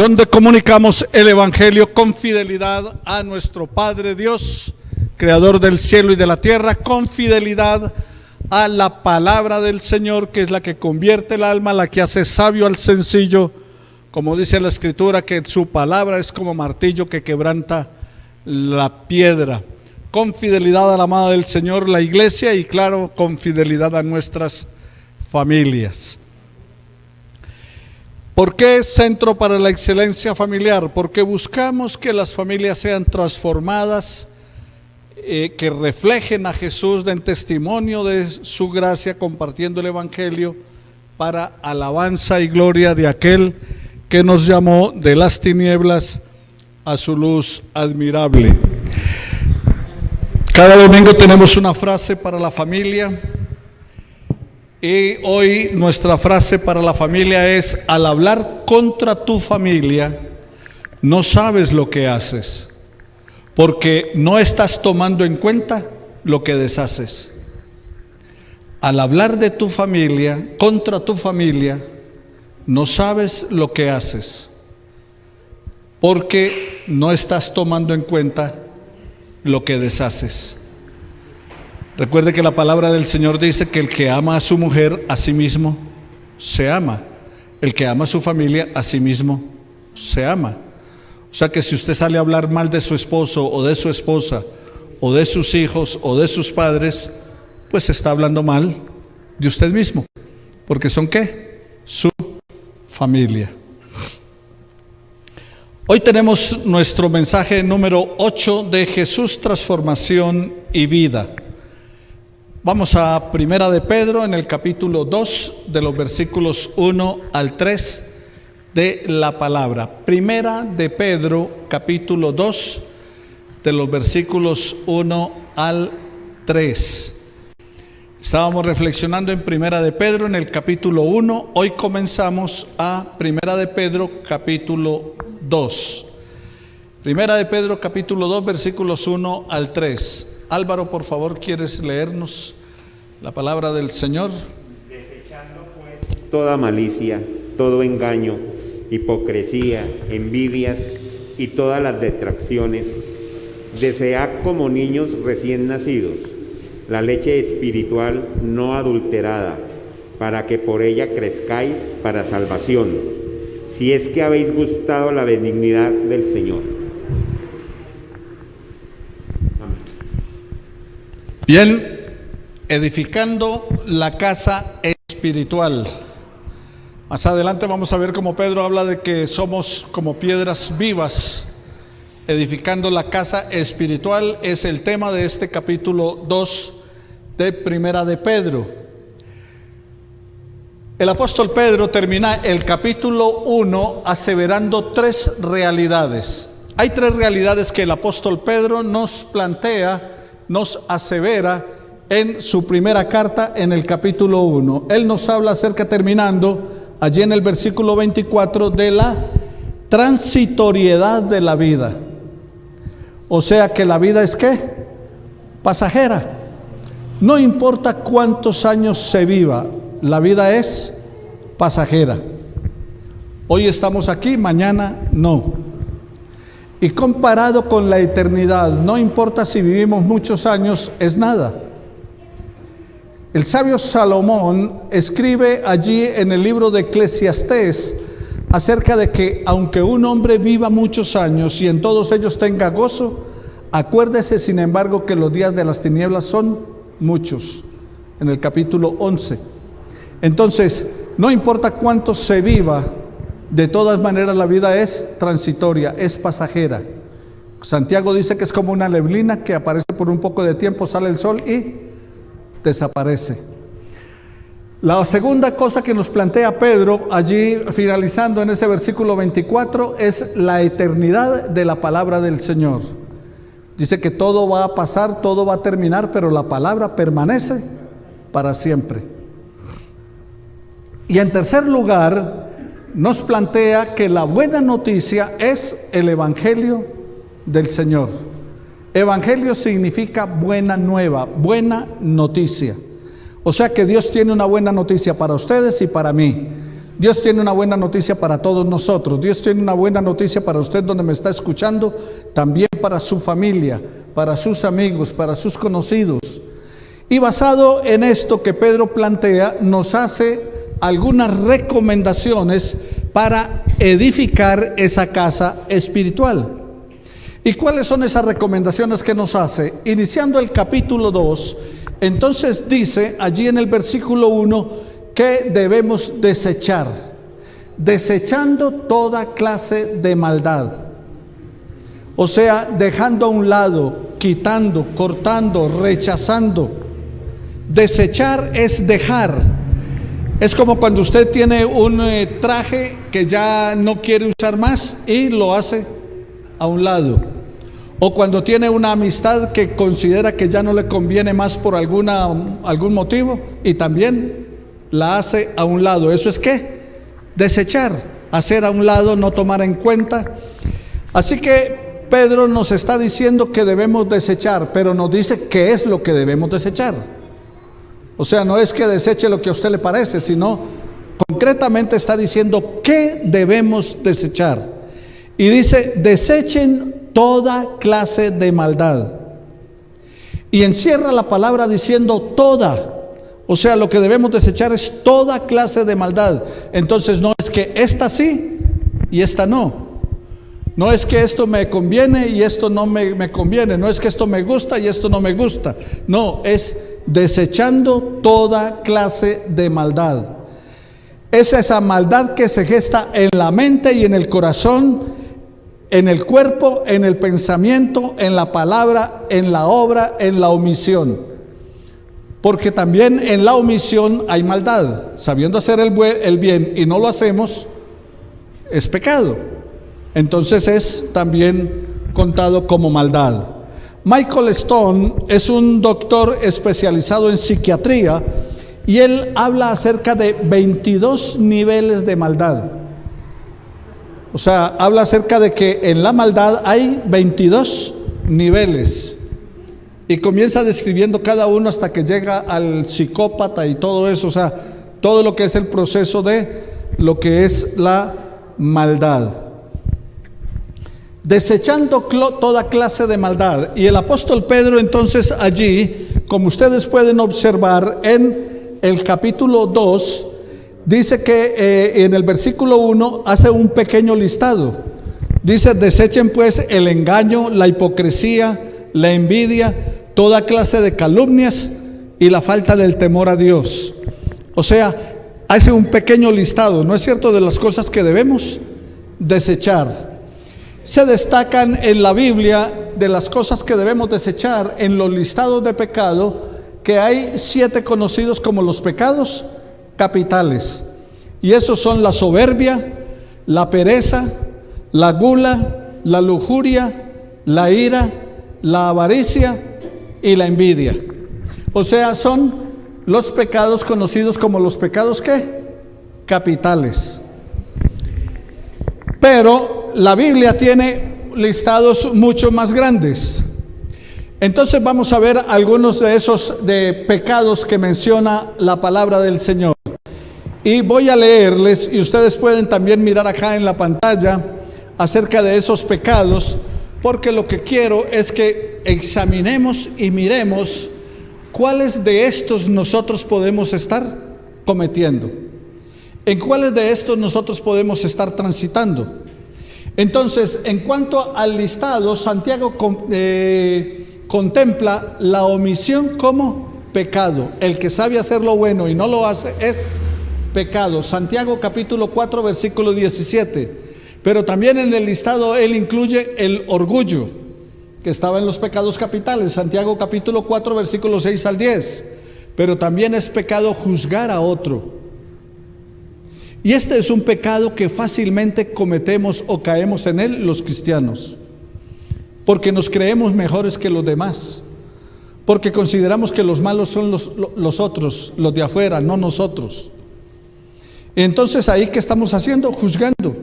donde comunicamos el Evangelio con fidelidad a nuestro Padre Dios, Creador del cielo y de la tierra, con fidelidad a la palabra del Señor, que es la que convierte el alma, la que hace sabio al sencillo, como dice la Escritura, que su palabra es como martillo que quebranta la piedra. Con fidelidad a la amada del Señor, la iglesia, y claro, con fidelidad a nuestras familias. ¿Por qué es Centro para la Excelencia Familiar? Porque buscamos que las familias sean transformadas, que reflejen a Jesús, den testimonio de su gracia, compartiendo el Evangelio para alabanza y gloria de aquel que nos llamó de las tinieblas a su luz admirable. Cada domingo tenemos una frase para la familia, y hoy nuestra frase para la familia es: al hablar contra tu familia, no sabes lo que haces, porque no estás tomando en cuenta lo que deshaces. Al hablar de tu familia, contra tu familia, no sabes lo que haces, porque no estás tomando en cuenta lo que deshaces. Recuerde que la palabra del Señor dice que el que ama a su mujer, a sí mismo se ama. El que ama a su familia, a sí mismo se ama. O sea que si usted sale a hablar mal de su esposo o de su esposa o de sus hijos o de sus padres, pues está hablando mal de usted mismo, porque son ¿qué? Su familia. Hoy tenemos nuestro mensaje número 8 de Jesús, transformación y vida. Vamos a Primera de Pedro, en el capítulo 2, de los versículos 1 al 3 de la palabra. Primera de Pedro, capítulo 2, de los versículos 1 al 3. Estábamos reflexionando en Primera de Pedro, en el capítulo 1. Hoy comenzamos a Primera de Pedro, capítulo 2. Primera de Pedro, capítulo 2, versículos 1 al 3. Álvaro, por favor, ¿quieres leernos la palabra del Señor? Desechando pues toda malicia, todo engaño, hipocresía, envidias y todas las detracciones, desead como niños recién nacidos la leche espiritual no adulterada, para que por ella crezcáis para salvación, si es que habéis gustado la benignidad del Señor. Bien, edificando la casa espiritual. Más adelante vamos a ver cómo Pedro habla de que somos como piedras vivas. Edificando la casa espiritual es el tema de este capítulo 2 de Primera de Pedro. El apóstol Pedro termina el capítulo 1 aseverando tres realidades. Hay tres realidades que el apóstol Pedro nos plantea, nos asevera en su primera carta, en el capítulo 1. Él nos habla acerca, terminando allí en el versículo 24, de la transitoriedad de la vida. O sea que la vida es ¿qué? Pasajera. No importa cuántos años se viva, la vida es pasajera. Hoy estamos aquí, mañana no. Y comparado con la eternidad, no importa si vivimos muchos años, es nada. El sabio Salomón escribe allí en el libro de Eclesiastés acerca de que aunque un hombre viva muchos años y en todos ellos tenga gozo, acuérdese sin embargo que los días de las tinieblas son muchos, en el capítulo 11. Entonces, no importa cuánto se viva, de todas maneras la vida es transitoria, es pasajera. Santiago dice que es como una neblina que aparece por un poco de tiempo, sale el sol y desaparece. La segunda cosa que nos plantea Pedro allí finalizando en ese versículo 24 es la eternidad de la palabra del Señor. Dice que todo va a pasar, todo va a terminar, pero la palabra permanece para siempre. Y en tercer lugar, nos plantea que la buena noticia es el Evangelio del Señor. Evangelio significa buena nueva, buena noticia. O sea que Dios tiene una buena noticia para ustedes y para mí. Dios tiene una buena noticia para todos nosotros. Dios tiene una buena noticia para usted donde me está escuchando, también para su familia, para sus amigos, para sus conocidos. Y basado en esto que Pedro plantea, nos hace algunas recomendaciones para edificar esa casa espiritual. ¿Y cuáles son esas recomendaciones que nos hace? Iniciando el capítulo 2, entonces dice allí en el versículo 1 que debemos desechar, desechando toda clase de maldad. O sea, dejando a un lado, quitando, cortando, rechazando. Desechar es dejar. Es como cuando usted tiene un traje que ya no quiere usar más y lo hace a un lado. O cuando tiene una amistad que considera que ya no le conviene más por algún motivo y también la hace a un lado. ¿Eso es qué? Desechar, hacer a un lado, no tomar en cuenta. Así que Pedro nos está diciendo que debemos desechar, pero nos dice qué es lo que debemos desechar. O sea, no es que deseche lo que a usted le parece, sino concretamente está diciendo qué debemos desechar. Y dice, desechen toda clase de maldad. Y encierra la palabra diciendo toda. O sea, lo que debemos desechar es toda clase de maldad. Entonces no es que esta sí y esta no. No es que esto me conviene y esto no me conviene. No es que esto me gusta y esto no me gusta. No, es desechando toda clase de maldad. Es esa maldad que se gesta en la mente y en el corazón, en el cuerpo, en el pensamiento, en la palabra, en la obra, en la omisión. Porque también en la omisión hay maldad. Sabiendo hacer el bien y no lo hacemos, es pecado. Entonces es también contado como maldad. Michael Stone es un doctor especializado en psiquiatría y él habla acerca de 22 niveles de maldad. O sea, habla acerca de que en la maldad hay 22 niveles. Y comienza describiendo cada uno hasta que llega al psicópata y todo eso, o sea, todo lo que es el proceso de lo que es la maldad. Desechando toda clase de maldad. Y el apóstol Pedro entonces allí, como ustedes pueden observar en el capítulo 2, dice que en el versículo 1 hace un pequeño listado. Dice, desechen pues el engaño, la hipocresía, la envidia, toda clase de calumnias y la falta del temor a Dios. O sea, hace un pequeño listado, ¿no es cierto?, de las cosas que debemos desechar. Se destacan en la Biblia de las cosas que debemos desechar en los listados de pecado, que hay 7 conocidos como los pecados capitales. Y esos son la soberbia, la pereza, la gula, la lujuria, la ira, la avaricia y la envidia. O sea, son los pecados conocidos como los pecados ¿qué? Capitales. Pero la Biblia tiene listados mucho más grandes. Entonces vamos a ver algunos de esos de pecados que menciona la palabra del Señor. Y voy a leerles, y ustedes pueden también mirar acá en la pantalla acerca de esos pecados, porque lo que quiero es que examinemos y miremos cuáles de estos nosotros podemos estar cometiendo, en cuáles de estos nosotros podemos estar transitando. Entonces, en cuanto al listado, Santiago contempla la omisión como pecado. El que sabe hacer lo bueno y no lo hace es pecado. Santiago capítulo 4 versículo 17. Pero también en el listado él incluye el orgullo, que estaba en los pecados capitales. Santiago capítulo 4 versículo 6 al 10. Pero también es pecado juzgar a otro. Y este es un pecado que fácilmente cometemos o caemos en él los cristianos, porque nos creemos mejores que los demás, porque consideramos que los malos son los otros, los de afuera, no nosotros. Entonces ahí ¿qué estamos haciendo? Juzgando.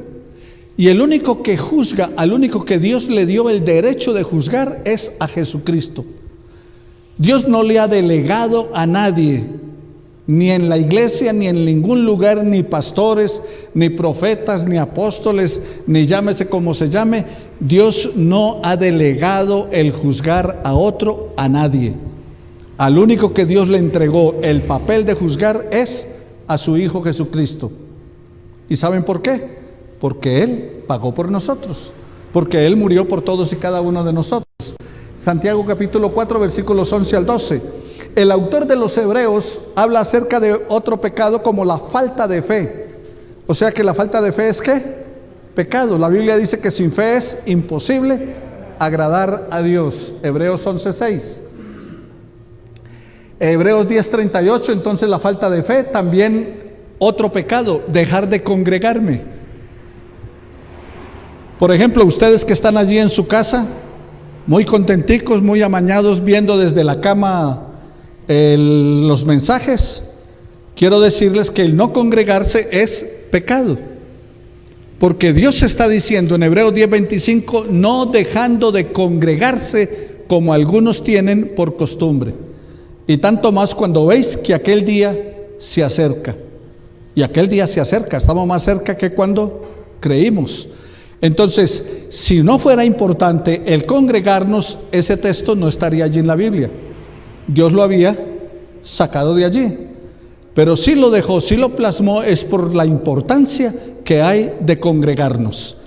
Y el único que juzga, al único que Dios le dio el derecho de juzgar es a Jesucristo. Dios no le ha delegado a nadie Ni en la iglesia, ni en ningún lugar, ni pastores, ni profetas, ni apóstoles, ni llámese como se llame, Dios no ha delegado el juzgar a otro, a nadie. Al único que Dios le entregó el papel de juzgar es a su Hijo Jesucristo. ¿Y saben por qué? Porque Él pagó por nosotros, porque Él murió por todos y cada uno de nosotros. Santiago capítulo 4 versículos 11 al 12. El autor de los Hebreos habla acerca de otro pecado como la falta de fe. O sea que la falta de fe es ¿qué? Pecado. La Biblia dice que sin fe es imposible agradar a Dios. Hebreos 11:6. Hebreos 10:38. Entonces la falta de fe, también otro pecado, dejar de congregarme. Por ejemplo, ustedes que están allí en su casa, muy contenticos, muy amañados, viendo desde la cama los mensajes, quiero decirles que el no congregarse es pecado, porque Dios está diciendo en Hebreos 10:25, no dejando de congregarse como algunos tienen por costumbre, y tanto más cuando veis que aquel día se acerca. Y aquel día se acerca, estamos más cerca que cuando creímos. Entonces, si no fuera importante el congregarnos, ese texto no estaría allí en la Biblia. Dios lo había sacado de allí, pero sí lo dejó, sí lo plasmó, es por la importancia que hay de congregarnos.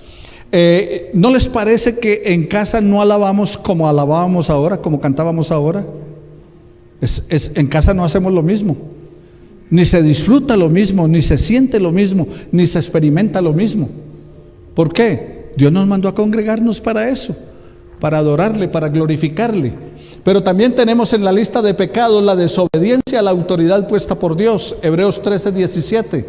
¿No les parece que en casa no alabamos como alabábamos ahora, como cantábamos ahora? En casa no hacemos lo mismo, ni se disfruta lo mismo, ni se siente lo mismo, ni se experimenta lo mismo. ¿Por qué? Dios nos mandó a congregarnos para eso, para adorarle, para glorificarle. Pero también tenemos en la lista de pecados la desobediencia a la autoridad puesta por Dios, Hebreos 13:17.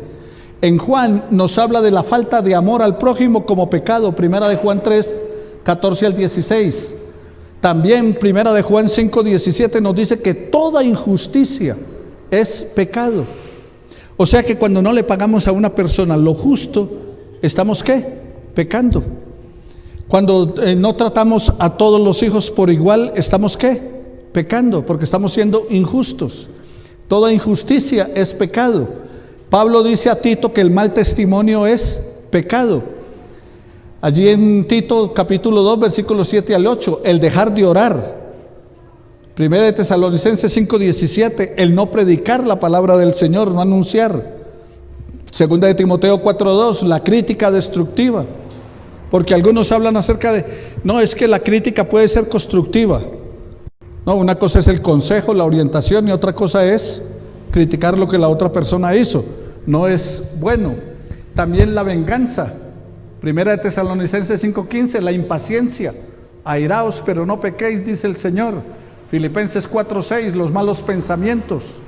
En Juan nos habla de la falta de amor al prójimo como pecado, primera de Juan 3:14 al 16. También primera de Juan 5:17 nos dice que toda injusticia es pecado. O sea que cuando no le pagamos a una persona lo justo, ¿estamos qué? Pecando. Cuando no tratamos a todos los hijos por igual, ¿estamos qué? Pecando, porque estamos siendo injustos. Toda injusticia es pecado. Pablo dice a Tito que el mal testimonio es pecado. Allí en Tito capítulo 2 versículos 7 al 8, el dejar de orar. Primera de Tesalonicenses 5:17, el no predicar la palabra del Señor, no anunciar. Segunda de Timoteo 4:2, la crítica destructiva. Porque algunos hablan acerca de, no, es que la crítica puede ser constructiva. No, una cosa es el consejo, la orientación, y otra cosa es criticar lo que la otra persona hizo. No es bueno. También la venganza. Primera de Tesalonicenses 5:15, la impaciencia. Airaos, pero no pequéis, dice el Señor. Filipenses 4:6, los malos pensamientos.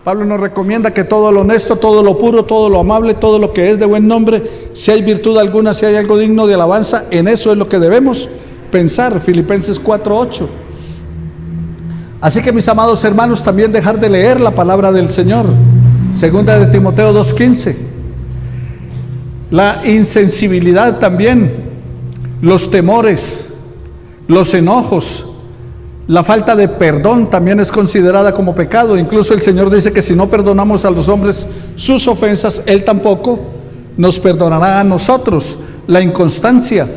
Pablo nos recomienda que todo lo honesto, todo lo puro, todo lo amable, todo lo que es de buen nombre, si hay virtud alguna, si hay algo digno de alabanza, en eso es lo que debemos pensar. Filipenses 4:8. Así que, mis amados hermanos, también dejar de leer la palabra del Señor. Segunda de Timoteo 2:15. La insensibilidad también, los temores, los enojos. La falta de perdón también es considerada como pecado. Incluso el Señor dice que si no perdonamos a los hombres sus ofensas, Él tampoco nos perdonará a nosotros. La inconstancia,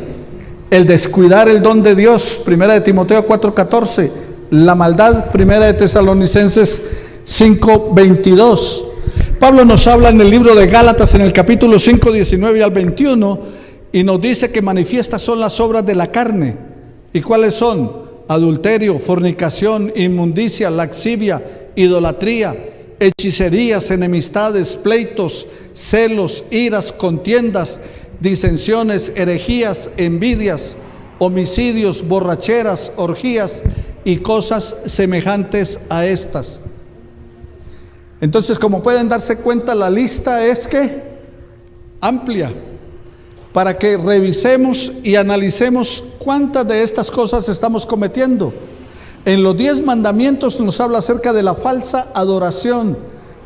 el descuidar el don de Dios, primera de Timoteo 4:14. La maldad, primera de Tesalonicenses 5:22. Pablo nos habla en el libro de Gálatas en el capítulo 5, 19 al 21, y nos dice que manifiestas son las obras de la carne. ¿Y cuáles son? Adulterio, fornicación, inmundicia, laxivia, idolatría, hechicerías, enemistades, pleitos, celos, iras, contiendas, disensiones, herejías, envidias, homicidios, borracheras, orgías y cosas semejantes a estas. Entonces, como pueden darse cuenta, la lista es que amplia, para que revisemos y analicemos cuántas de estas cosas estamos cometiendo. En los 10 mandamientos nos habla acerca de la falsa adoración,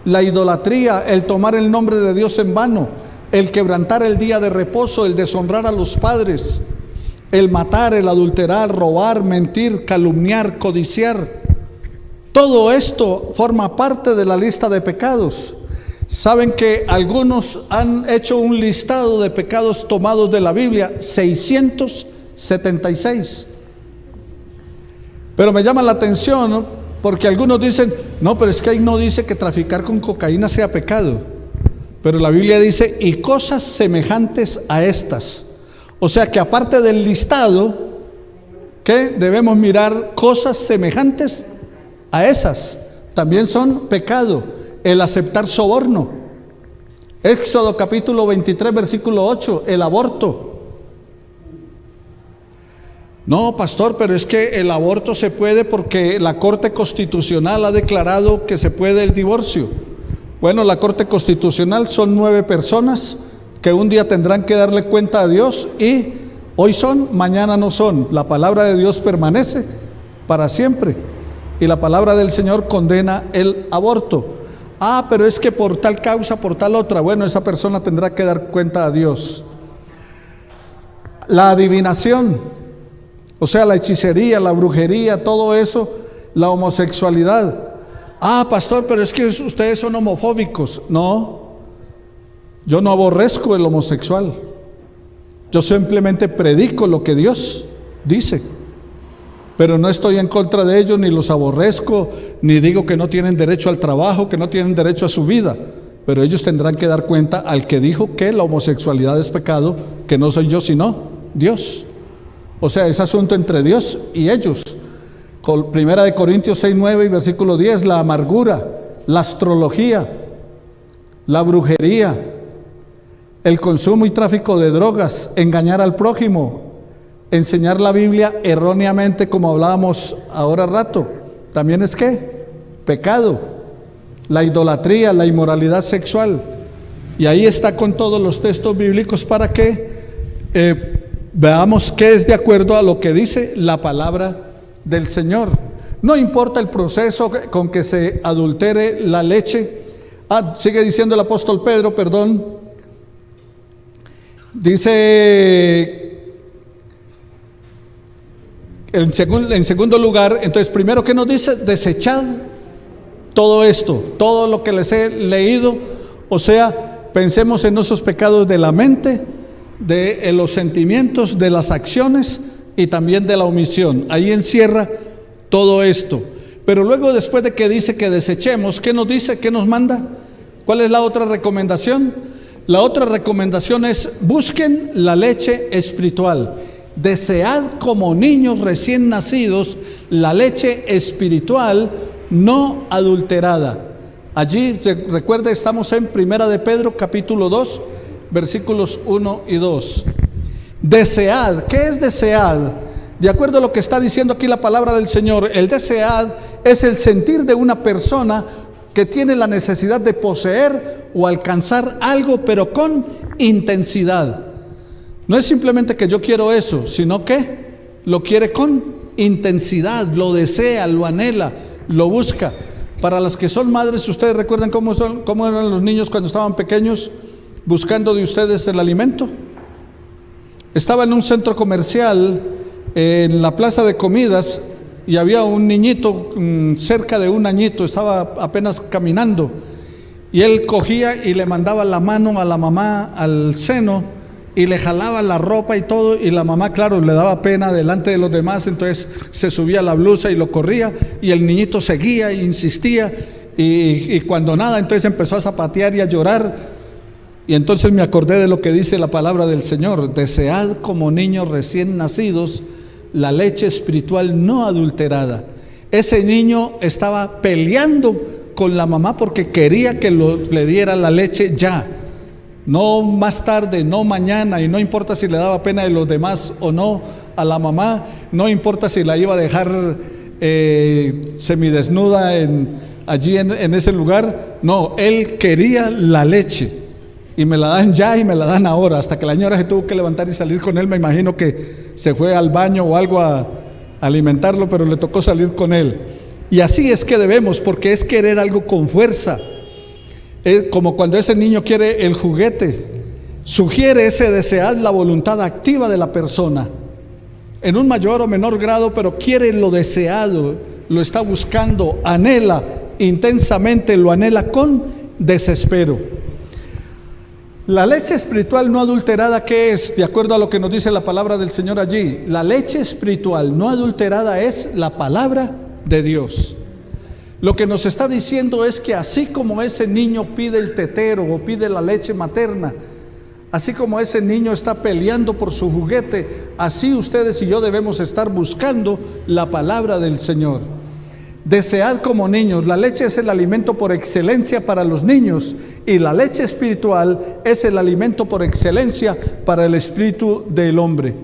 la idolatría, el tomar el nombre de Dios en vano, el quebrantar el día de reposo, el deshonrar a los padres, el matar, el adulterar, robar, mentir, calumniar, codiciar. Todo esto forma parte de la lista de pecados. Saben que algunos han hecho un listado de pecados tomados de la Biblia, 676. Pero me llama la atención, ¿no? Porque algunos dicen, no, pero es que ahí no dice que traficar con cocaína sea pecado. Pero la Biblia dice, y cosas semejantes a estas. O sea que aparte del listado, ¿qué? Debemos mirar cosas semejantes a esas. También son pecado. El aceptar soborno. Éxodo capítulo 23, versículo 8, el aborto. No, pastor, pero es que el aborto se puede porque la Corte Constitucional ha declarado que se puede el divorcio. Bueno, la Corte Constitucional son 9 personas que un día tendrán que darle cuenta a Dios, y hoy son, mañana no son. La palabra de Dios permanece para siempre, y la palabra del Señor condena el aborto. Ah, pero es que por tal causa, por tal otra. Bueno, esa persona tendrá que dar cuenta a Dios. La adivinación, o sea, la hechicería, la brujería, todo eso, la homosexualidad. Ah, pastor, pero es que ustedes son homofóbicos. No, yo no aborrezco el homosexual. Yo simplemente predico lo que Dios dice. Pero no estoy en contra de ellos, ni los aborrezco, ni digo que no tienen derecho al trabajo, que no tienen derecho a su vida. Pero ellos tendrán que dar cuenta al que dijo que la homosexualidad es pecado, que no soy yo sino Dios. O sea, es asunto entre Dios y ellos. Primera de Corintios 6, 9 y versículo 10, la amargura, la astrología, la brujería, el consumo y tráfico de drogas, engañar al prójimo, enseñar la Biblia erróneamente, como hablábamos ahora rato, también es ¿qué? Pecado. La idolatría, la inmoralidad sexual. Y ahí está con todos los textos bíblicos para que veamos qué es de acuerdo a lo que dice la palabra del Señor. No importa el proceso con que se adultere la leche. Sigue diciendo el apóstol Pedro, dice en segundo lugar, entonces primero, ¿qué nos dice? Desechad todo esto, todo lo que les he leído. O sea, pensemos en esos pecados de la mente, de los sentimientos, de las acciones y también de la omisión. Ahí encierra todo esto. Pero luego, después de que dice que desechemos, ¿qué nos dice? ¿Qué nos manda? ¿Cuál es la otra recomendación? La otra recomendación es: busquen la leche espiritual. Desead como niños recién nacidos la leche espiritual no adulterada. Allí, recuerda, estamos en Primera de Pedro capítulo 2, versículos 1 y 2. Desead, ¿qué es desead? De acuerdo a lo que está diciendo aquí la palabra del Señor, el desead es el sentir de una persona que tiene la necesidad de poseer o alcanzar algo, pero con intensidad. No es simplemente que yo quiero eso, sino que lo quiere con intensidad, lo desea, lo anhela, lo busca. Para las que son madres, ustedes recuerdan cómo eran los niños cuando estaban pequeños buscando de ustedes el alimento. Estaba en un centro comercial, en la plaza de comidas, y había un niñito cerca de 1 añito, estaba apenas caminando, y él cogía y le mandaba la mano a la mamá al seno y le jalaba la ropa y todo, y la mamá, claro, le daba pena delante de los demás, entonces se subía la blusa y lo corría, y el niñito seguía e insistía, y cuando nada, entonces empezó a zapatear y a llorar. Y entonces me acordé de lo que dice la palabra del Señor: desead como niños recién nacidos la leche espiritual no adulterada. Ese niño estaba peleando con la mamá porque quería que le diera la leche ya, no más tarde, no mañana, y no importa si le daba pena de los demás o no a la mamá, no importa si la iba a dejar semidesnuda allí en ese lugar. No, él quería la leche, y me la dan ya y me la dan ahora. Hasta que la señora se tuvo que levantar y salir con él. Me imagino que se fue al baño o algo a alimentarlo, pero le tocó salir con él. Y así es que debemos, porque es querer algo con fuerza. Es como cuando ese niño quiere el juguete. Sugiere ese desear la voluntad activa de la persona, en un mayor o menor grado, pero quiere lo deseado, lo está buscando, anhela intensamente, lo anhela con desespero. La leche espiritual no adulterada, ¿qué es? De acuerdo a lo que nos dice la palabra del Señor allí, la leche espiritual no adulterada es la palabra de Dios. Lo que nos está diciendo es que así como ese niño pide el tetero o pide la leche materna, así como ese niño está peleando por su juguete, así ustedes y yo debemos estar buscando la palabra del Señor. Desead como niños. La leche es el alimento por excelencia para los niños, y la leche espiritual es el alimento por excelencia para el espíritu del hombre.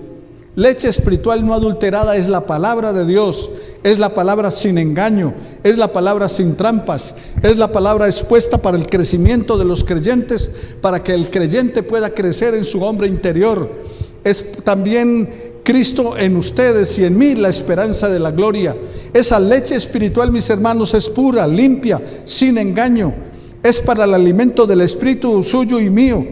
Leche espiritual no adulterada es la palabra de Dios, es la palabra sin engaño, es la palabra sin trampas, es la palabra expuesta para el crecimiento de los creyentes, para que el creyente pueda crecer en su hombre interior. Es también Cristo en ustedes y en mí la esperanza de la gloria. Esa leche espiritual, mis hermanos, es pura, limpia, sin engaño, es para el alimento del espíritu suyo y mío.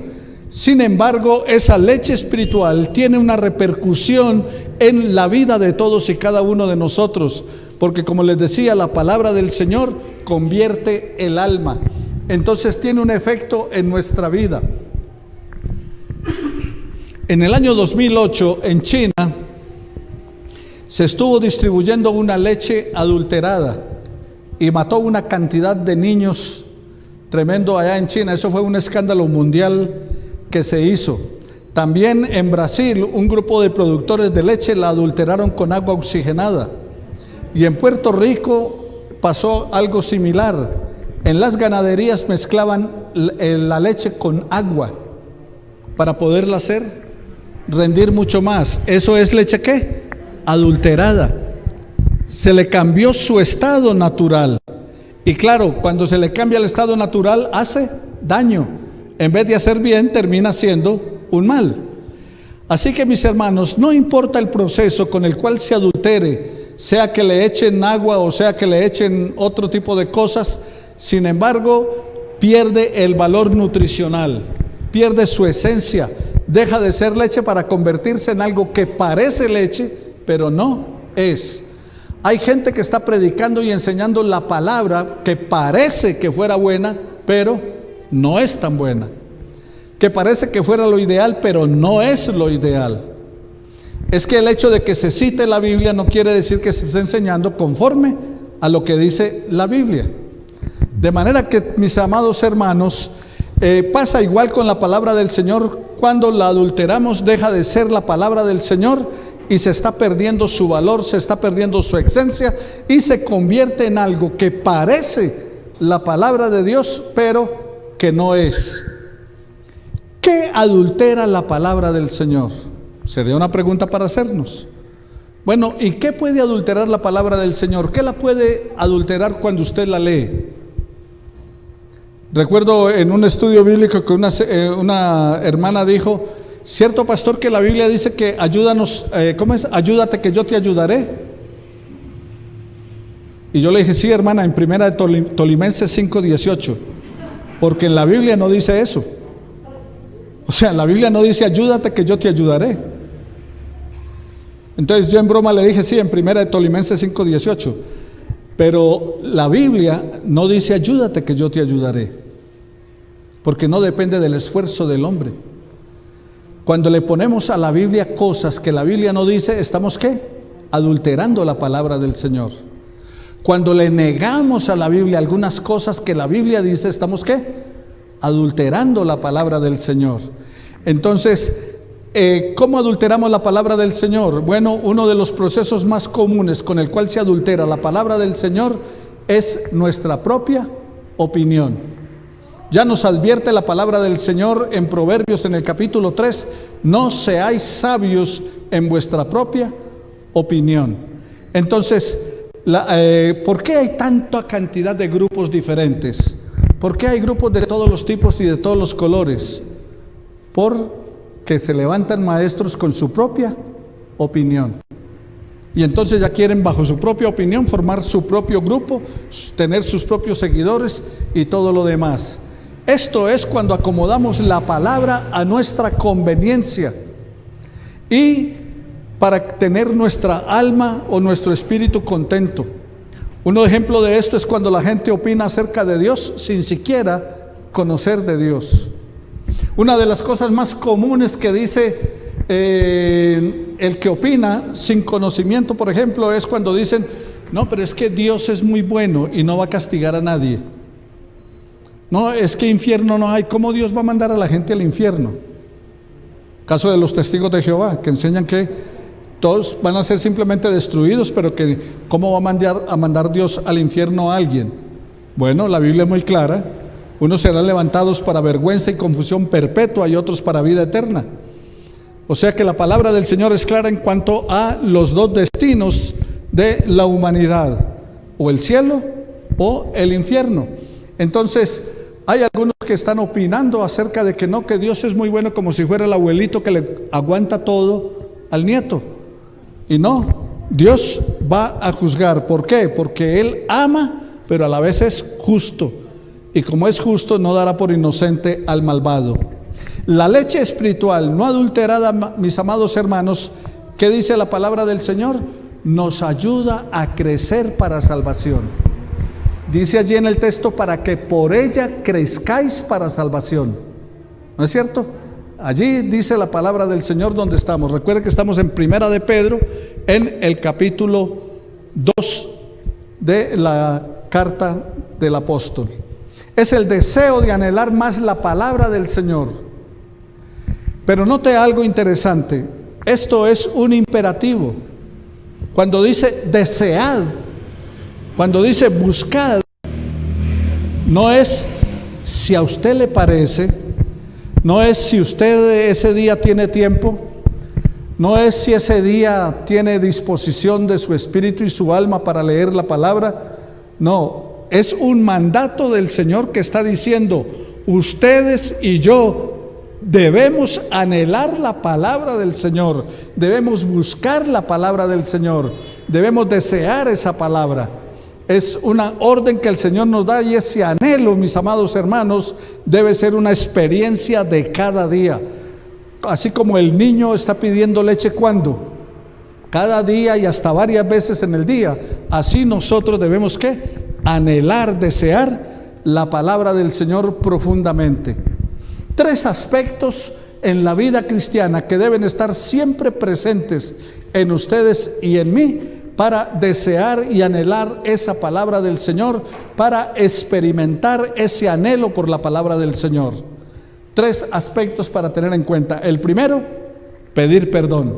Sin embargo, esa leche espiritual tiene una repercusión en la vida de todos y cada uno de nosotros, porque como les decía, la palabra del Señor convierte el alma. Entonces tiene un efecto en nuestra vida. En el año 2008, en China, se estuvo distribuyendo una leche adulterada y mató una cantidad de niños tremendo allá en China. Eso fue un escándalo mundial que se hizo. También en Brasil, un grupo de productores de leche la adulteraron con agua oxigenada. Y en Puerto Rico pasó algo similar. En las ganaderías mezclaban la leche con agua para poderla hacer rendir mucho más. Eso es leche ¿qué? Adulterada. Se le cambió su estado natural. Y claro, cuando se le cambia el estado natural, hace daño. En vez de hacer bien, termina haciendo un mal. Así que, mis hermanos, no importa el proceso con el cual se adultere, sea que le echen agua o sea que le echen otro tipo de cosas, sin embargo, pierde el valor nutricional, pierde su esencia, deja de ser leche para convertirse en algo que parece leche, pero no es. Hay gente que está predicando y enseñando la palabra que parece que fuera buena, pero no es tan buena. Que parece que fuera lo ideal, pero no es lo ideal. Es que el hecho de que se cite la Biblia no quiere decir que se esté enseñando conforme a lo que dice la Biblia. De manera que, mis amados hermanos, pasa igual con la palabra del Señor. Cuando la adulteramos, deja de ser la palabra del Señor y se está perdiendo su valor, se está perdiendo su esencia y se convierte en algo que parece la palabra de Dios, pero que no es. ¿Qué adultera la palabra del Señor? Sería una pregunta para hacernos. Bueno, ¿y qué puede adulterar la palabra del Señor? ¿Qué la puede adulterar cuando usted la lee? Recuerdo en un estudio bíblico que una hermana dijo: cierto pastor, que la Biblia dice que ayúdanos, ¿cómo es? Ayúdate que yo te ayudaré. Y yo le dije: sí, hermana, en primera de Tolimenses 5:18, porque en la Biblia no dice eso. O sea, la Biblia no dice ayúdate que yo te ayudaré. Entonces yo en broma le dije: sí, en primera de Tolimenses 5:18, pero la Biblia no dice ayúdate que yo te ayudaré, porque no depende del esfuerzo del hombre. Cuando le ponemos a la Biblia cosas que la Biblia no dice, ¿estamos qué? Adulterando la palabra del Señor. Cuando le negamos a la Biblia algunas cosas que la Biblia dice, ¿estamos qué? Adulterando la palabra del Señor. Entonces, ¿cómo adulteramos la palabra del Señor? Bueno, uno de los procesos más comunes con el cual se adultera la palabra del Señor es nuestra propia opinión. Ya nos advierte la palabra del Señor en Proverbios en el capítulo 3, no seáis sabios en vuestra propia opinión. Entonces, ¿por qué hay tanta cantidad de grupos diferentes? ¿Por qué hay grupos de todos los tipos y de todos los colores? Porque se levantan maestros con su propia opinión. Y entonces ya quieren, bajo su propia opinión, formar su propio grupo, tener sus propios seguidores y todo lo demás. Esto es cuando acomodamos la palabra a nuestra conveniencia y para tener nuestra alma o nuestro espíritu contento. Un ejemplo de esto es cuando la gente opina acerca de Dios sin siquiera conocer de Dios. Una de las cosas más comunes que dice el que opina sin conocimiento, por ejemplo, es cuando dicen: no, pero es que Dios es muy bueno y no va a castigar a nadie. No, es que infierno no hay. ¿Cómo Dios va a mandar a la gente al infierno? Caso de los testigos de Jehová, que enseñan que todos van a ser simplemente destruidos, pero que ¿cómo va a mandar Dios al infierno a alguien? Bueno, la Biblia es muy clara. Unos serán levantados para vergüenza y confusión perpetua y otros para vida eterna. O sea que la palabra del Señor es clara en cuanto a los dos destinos de la humanidad: o el cielo o el infierno. Entonces, hay algunos que están opinando acerca de que no, que Dios es muy bueno, como si fuera el abuelito que le aguanta todo al nieto. Y no, Dios va a juzgar. ¿Por qué? Porque Él ama, pero a la vez es justo. Y como es justo, no dará por inocente al malvado. La leche espiritual no adulterada, mis amados hermanos, ¿qué dice la palabra del Señor? Nos ayuda a crecer para salvación. Dice allí en el texto: para que por ella crezcáis para salvación. ¿No es cierto? Allí dice la palabra del Señor donde estamos. Recuerden que estamos en Primera de Pedro, en el capítulo 2 de la carta del apóstol. Es el deseo de anhelar más la palabra del Señor. Pero note algo interesante. Esto es un imperativo. Cuando dice desead, cuando dice buscad, no es si a usted le parece, no es si usted ese día tiene tiempo, no es si ese día tiene disposición de su espíritu y su alma para leer la palabra. No, es un mandato del Señor que está diciendo: ustedes y yo debemos anhelar la palabra del Señor, debemos buscar la palabra del Señor, debemos desear esa palabra. Es una orden que el Señor nos da, y ese anhelo, mis amados hermanos, debe ser una experiencia de cada día. Así como el niño está pidiendo leche, ¿cuándo? Cada día y hasta varias veces en el día. Así nosotros debemos ¿qué? Anhelar, desear la palabra del Señor profundamente. 3 aspectos en la vida cristiana que deben estar siempre presentes en ustedes y en mí, para desear y anhelar esa palabra del Señor, para experimentar ese anhelo por la palabra del Señor. 3 aspectos para tener en cuenta. El primero, pedir perdón.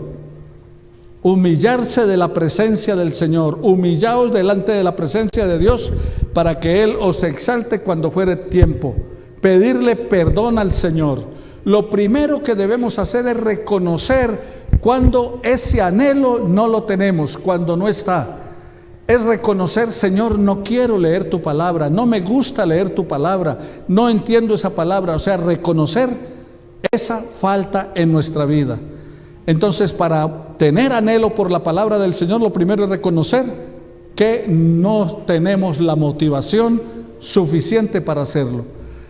Humillarse de la presencia del Señor. Humillaos delante de la presencia de Dios para que Él os exalte cuando fuere tiempo. Pedirle perdón al Señor. Lo primero que debemos hacer es reconocer cuando ese anhelo no lo tenemos, cuando no está. Es reconocer: Señor, no quiero leer tu palabra, no me gusta leer tu palabra, no entiendo esa palabra. O sea, reconocer esa falta en nuestra vida. Entonces, para tener anhelo por la palabra del Señor, lo primero es reconocer que no tenemos la motivación suficiente para hacerlo,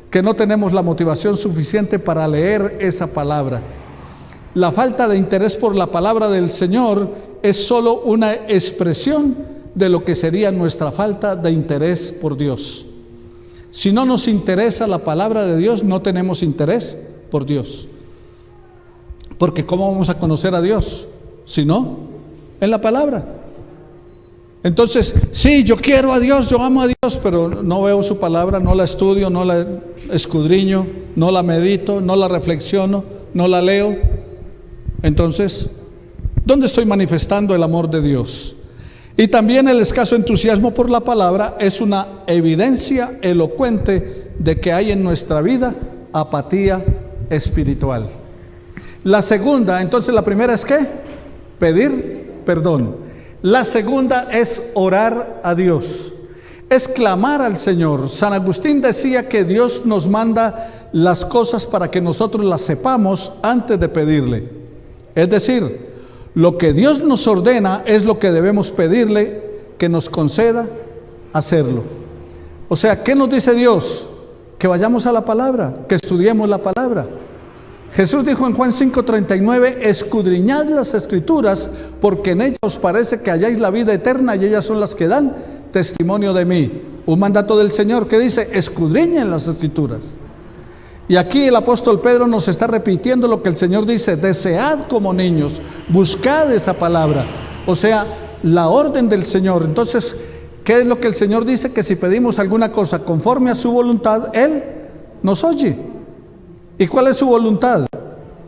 que no tenemos la motivación suficiente para leer esa palabra. La falta de interés por la palabra del Señor es solo una expresión de lo que sería nuestra falta de interés por Dios. Si no nos interesa la palabra de Dios, no tenemos interés por Dios. Porque ¿cómo vamos a conocer a Dios? Si no, en la palabra. Entonces, sí, yo quiero a Dios, yo amo a Dios, pero no veo su palabra, no la estudio, no la escudriño, no la medito, no la reflexiono, no la leo. Entonces, ¿dónde estoy manifestando el amor de Dios? Y también el escaso entusiasmo por la palabra es una evidencia elocuente de que hay en nuestra vida apatía espiritual. La segunda, entonces la primera es ¿qué? Pedir perdón. La segunda es orar a Dios, es clamar al Señor. San Agustín decía que Dios nos manda las cosas para que nosotros las sepamos antes de pedirle. Es decir, lo que Dios nos ordena es lo que debemos pedirle que nos conceda hacerlo. O sea, ¿qué nos dice Dios? Que vayamos a la palabra, que estudiemos la palabra. Jesús dijo en Juan 5:39: escudriñad las escrituras, porque en ellas os parece que halláis la vida eterna, y ellas son las que dan testimonio de mí. Un mandato del Señor que dice, escudriñen las Escrituras. Y aquí el apóstol Pedro nos está repitiendo lo que el Señor dice: desead como niños, buscad esa palabra. O sea, la orden del Señor. Entonces, ¿qué es lo que el Señor dice? Que si pedimos alguna cosa conforme a su voluntad, Él nos oye. ¿Y cuál es su voluntad?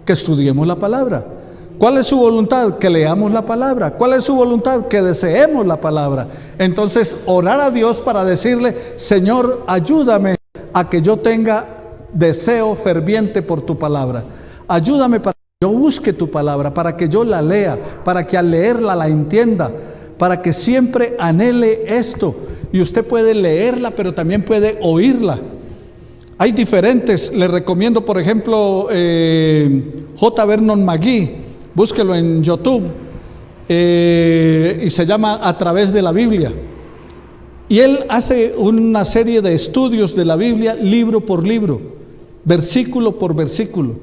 Que estudiemos la palabra. ¿Cuál es su voluntad? Que leamos la palabra. ¿Cuál es su voluntad? Que deseemos la palabra. Entonces, orar a Dios para decirle: Señor, ayúdame a que yo tenga deseo ferviente por tu palabra. Ayúdame para que yo busque tu palabra, para que yo la lea, para que al leerla la entienda, para que siempre anhele esto. Y usted puede leerla, pero también puede oírla. Hay diferentes, le recomiendo por ejemplo J. Vernon McGee, búsquelo en YouTube, y se llama A través de la Biblia. Y él hace una serie de estudios de la Biblia, libro por libro, versículo por versículo.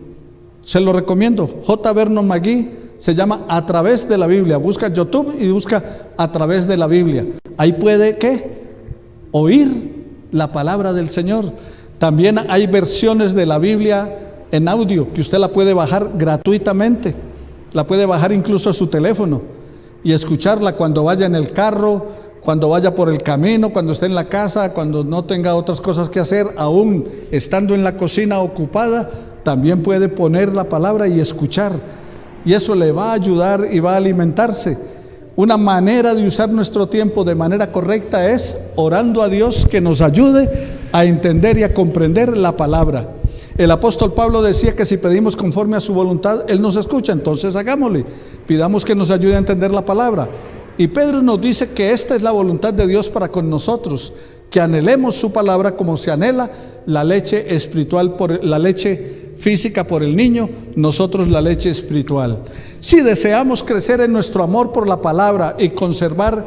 Se lo recomiendo. J. Vernon McGee, se llama A través de la Biblia. Busca YouTube y busca A través de la Biblia. Ahí puede, ¿qué? Oír la palabra del Señor. También hay versiones de la Biblia en audio que usted la puede bajar gratuitamente. La puede bajar incluso a su teléfono y escucharla cuando vaya en el carro, cuando vaya por el camino, cuando esté en la casa, cuando no tenga otras cosas que hacer, aún estando en la cocina ocupada, también puede poner la palabra y escuchar. Y eso le va a ayudar y va a alimentarse. Una manera de usar nuestro tiempo de manera correcta es orando a Dios que nos ayude a entender y a comprender la palabra. El apóstol Pablo decía que si pedimos conforme a su voluntad, Él nos escucha. Entonces hagámosle, pidamos que nos ayude a entender la palabra. Y Pedro nos dice que esta es la voluntad de Dios para con nosotros, que anhelemos su palabra como se anhela la leche espiritual, la leche física por el niño, nosotros la leche espiritual. Si deseamos crecer en nuestro amor por la palabra y conservar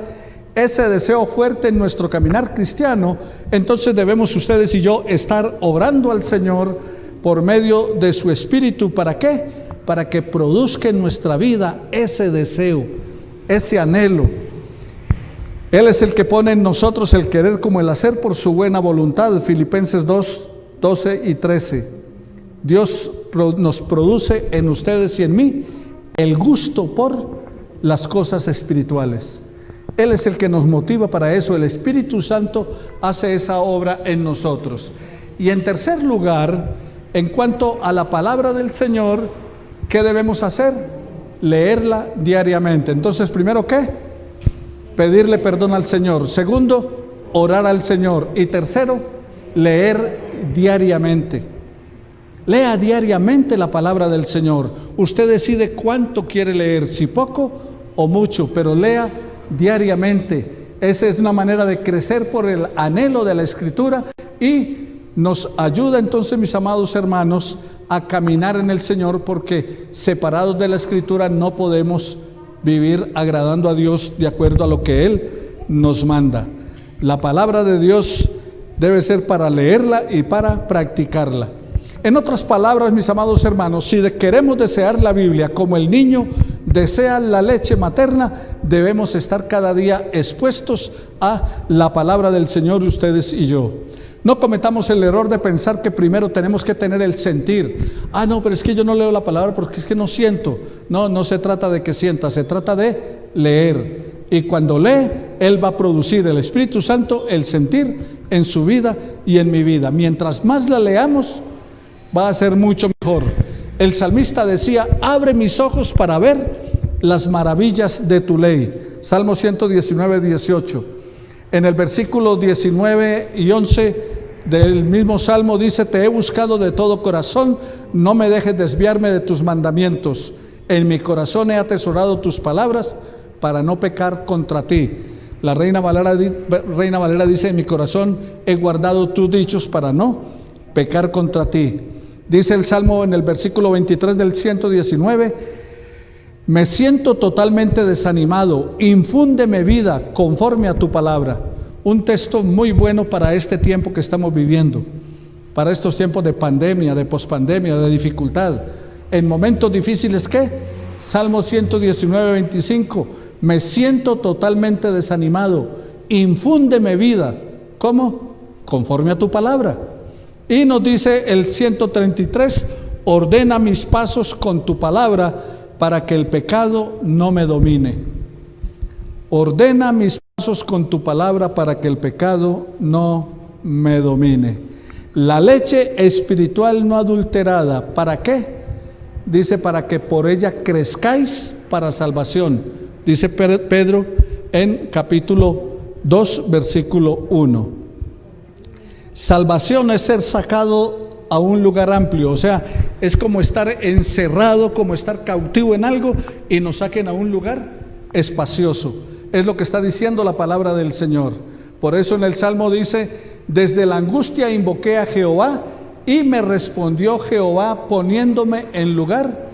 ese deseo fuerte en nuestro caminar cristiano, entonces debemos ustedes y yo estar orando al Señor por medio de su Espíritu. ¿Para qué? Para que produzca en nuestra vida ese deseo, ese anhelo. Él es el que pone en nosotros el querer como el hacer por su buena voluntad. Filipenses 2, 12 y 13. Dios nos produce en ustedes y en mí el gusto por las cosas espirituales. Él es el que nos motiva para eso. El Espíritu Santo hace esa obra en nosotros. Y en tercer lugar, en cuanto a la palabra del Señor, ¿qué debemos hacer? Leerla diariamente. Entonces, primero, ¿qué? Pedirle perdón al Señor. Segundo, orar al Señor. Y tercero, leer diariamente. Lea diariamente la palabra del Señor. Usted decide cuánto quiere leer, si poco o mucho, pero lea diariamente. Esa es una manera de crecer por el anhelo de la Escritura y nos ayuda entonces, mis amados hermanos, a caminar en el Señor, porque separados de la Escritura no podemos vivir agradando a Dios de acuerdo a lo que Él nos manda. La palabra de Dios debe ser para leerla y para practicarla. En otras palabras, mis amados hermanos, si queremos desear la Biblia como el niño desea la leche materna, debemos estar cada día expuestos a la palabra del Señor, ustedes y yo. No cometamos el error de pensar que primero tenemos que tener el sentir. No, pero es que yo no leo la palabra porque es que no siento. No se trata de que sienta, se trata de leer. Y cuando lee, Él va a producir, el Espíritu Santo, el sentir en su vida y en mi vida. Mientras más la leamos, va a ser mucho mejor. El salmista decía: abre mis ojos para ver las maravillas de tu ley. Salmo 119, 18. En el versículo 19 y 11 del mismo salmo dice: te he buscado de todo corazón, no me dejes desviarme de tus mandamientos. En mi corazón he atesorado tus palabras para no pecar contra ti. La Reina Valera dice: en mi corazón he guardado tus dichos para no pecar contra ti. Dice el Salmo en el versículo 23 del 119: me siento totalmente desanimado, infúndeme vida conforme a tu palabra. Un texto muy bueno para este tiempo que estamos viviendo, para estos tiempos de pandemia, de pospandemia, de dificultad. En momentos difíciles, ¿qué? Salmo 119, 25: me siento totalmente desanimado, infúndeme vida. ¿Cómo? Conforme a tu palabra. Y nos dice el 133, ordena mis pasos con tu palabra para que el pecado no me domine. Ordena mis pasos con tu palabra para que el pecado no me domine. La leche espiritual no adulterada, ¿para qué? Dice, para que por ella crezcáis para salvación. Dice Pedro en capítulo 2, versículo 1. Salvación es ser sacado a un lugar amplio, o sea, es como estar encerrado, como estar cautivo en algo y nos saquen a un lugar espacioso. Es lo que está diciendo la palabra del Señor. Por eso en el Salmo dice, desde la angustia invoqué a Jehová y me respondió Jehová poniéndome en lugar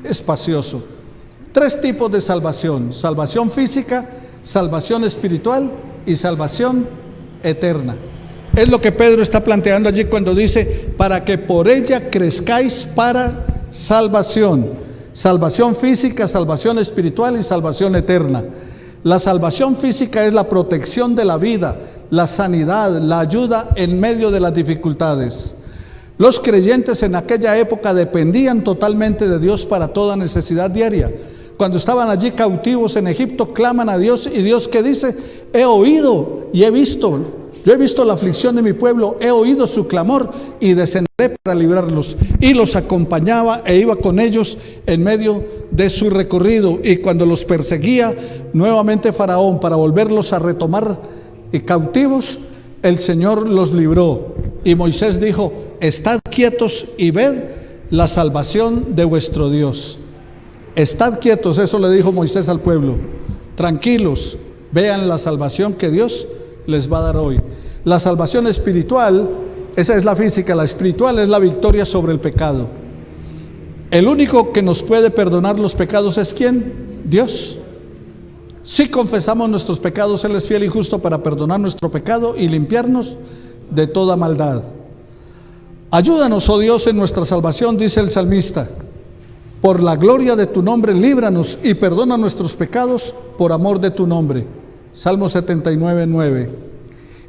espacioso. 3 tipos de salvación: salvación física, salvación espiritual y salvación eterna. Es lo que Pedro está planteando allí cuando dice, para que por ella crezcáis para salvación. Salvación física, salvación espiritual y salvación eterna. La salvación física es la protección de la vida, la sanidad, la ayuda en medio de las dificultades. Los creyentes en aquella época dependían totalmente de Dios para toda necesidad diaria. Cuando estaban allí cautivos en Egipto, claman a Dios, y Dios, ¿qué dice? He oído y he visto. Yo he visto la aflicción de mi pueblo, he oído su clamor y descenderé para librarlos. Y los acompañaba e iba con ellos en medio de su recorrido. Y cuando los perseguía nuevamente Faraón para volverlos a retomar cautivos, el Señor los libró. Y Moisés dijo, estad quietos y ved la salvación de vuestro Dios. Estad quietos, eso le dijo Moisés al pueblo. Tranquilos, vean la salvación que Dios les va a dar hoy. La salvación espiritual, esa es la física, la espiritual es la victoria sobre el pecado. El único que nos puede perdonar los pecados es ¿quién? Dios. Si confesamos nuestros pecados, Él es fiel y justo para perdonar nuestro pecado y limpiarnos de toda maldad. Ayúdanos, oh Dios, en nuestra salvación, dice el salmista. Por la gloria de tu nombre, líbranos y perdona nuestros pecados por amor de tu nombre. Salmo 79, 9.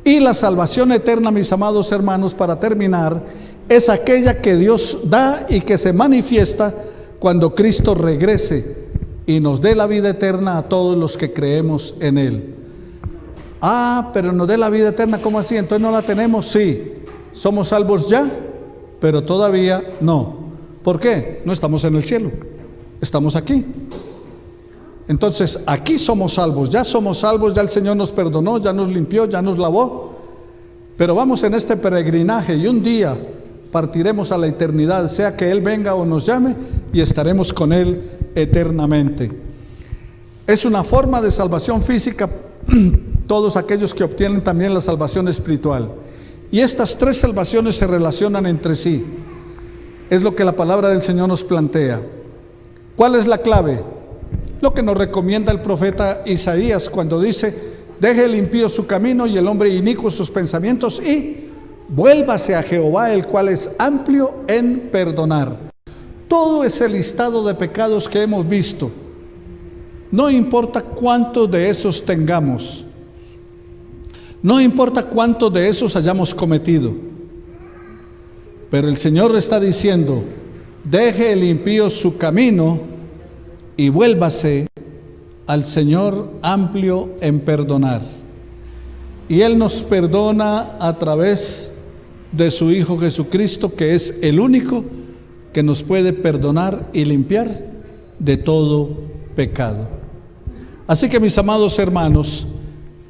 Y la salvación eterna, mis amados hermanos, para terminar, es aquella que Dios da y que se manifiesta cuando Cristo regrese y nos dé la vida eterna a todos los que creemos en Él. Pero nos dé la vida eterna, ¿cómo así? Entonces no la tenemos. Sí, somos salvos ya, pero todavía no. ¿Por qué? No estamos en el cielo, estamos aquí. Entonces aquí somos salvos, ya el Señor nos perdonó, ya nos limpió, ya nos lavó, pero vamos en este peregrinaje y un día partiremos a la eternidad, sea que Él venga o nos llame, y estaremos con Él eternamente. Es una forma de salvación física, todos aquellos que obtienen también la salvación espiritual, y estas 3 salvaciones se relacionan entre sí. Es lo que la palabra del Señor nos plantea. ¿Cuál es la clave? Lo que nos recomienda el profeta Isaías cuando dice, deje el impío su camino y el hombre inicuo sus pensamientos y vuélvase a Jehová, el cual es amplio en perdonar. Todo ese listado de pecados que hemos visto, no importa cuántos de esos tengamos, no importa cuántos de esos hayamos cometido, pero el Señor está diciendo, deje el impío su camino y vuélvase al Señor amplio en perdonar. Y Él nos perdona a través de su Hijo Jesucristo, que es el único que nos puede perdonar y limpiar de todo pecado. Así que, mis amados hermanos,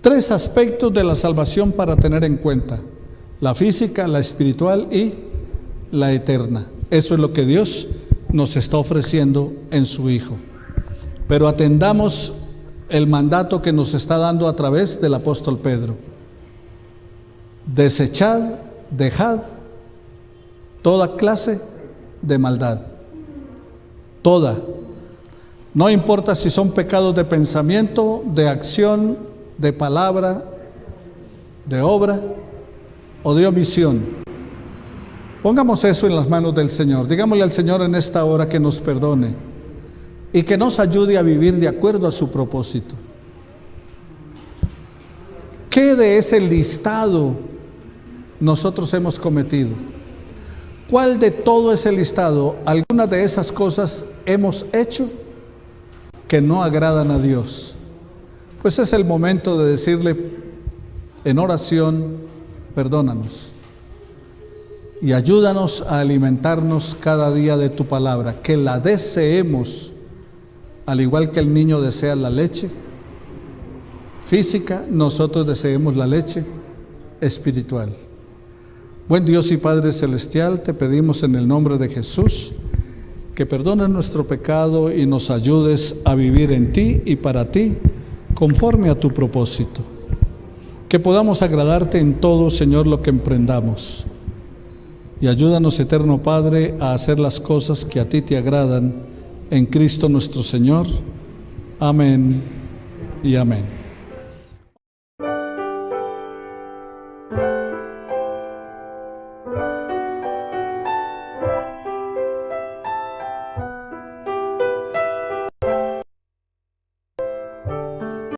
3 aspectos de la salvación para tener en cuenta: la física, la espiritual y la eterna. Eso es lo que Dios nos está ofreciendo en su Hijo. Pero atendamos el mandato que nos está dando a través del apóstol Pedro. Desechad, dejad toda clase de maldad. Toda. No importa si son pecados de pensamiento, de acción, de palabra, de obra o de omisión. Pongamos eso en las manos del Señor. Digámosle al Señor en esta hora que nos perdone y que nos ayude a vivir de acuerdo a su propósito. ¿Qué de ese listado nosotros hemos cometido? ¿Cuál de todo ese listado, algunas de esas cosas hemos hecho que no agradan a Dios? Pues es el momento de decirle en oración: perdónanos y ayúdanos a alimentarnos cada día de tu palabra, que la deseemos, al igual que el niño desea la leche física, nosotros deseemos la leche espiritual. Buen Dios y Padre Celestial, te pedimos en el nombre de Jesús que perdones nuestro pecado y nos ayudes a vivir en ti y para ti, conforme a tu propósito. Que podamos agradarte en todo, Señor, lo que emprendamos. Y ayúdanos, eterno Padre, a hacer las cosas que a ti te agradan, en Cristo nuestro Señor. Amén y amén.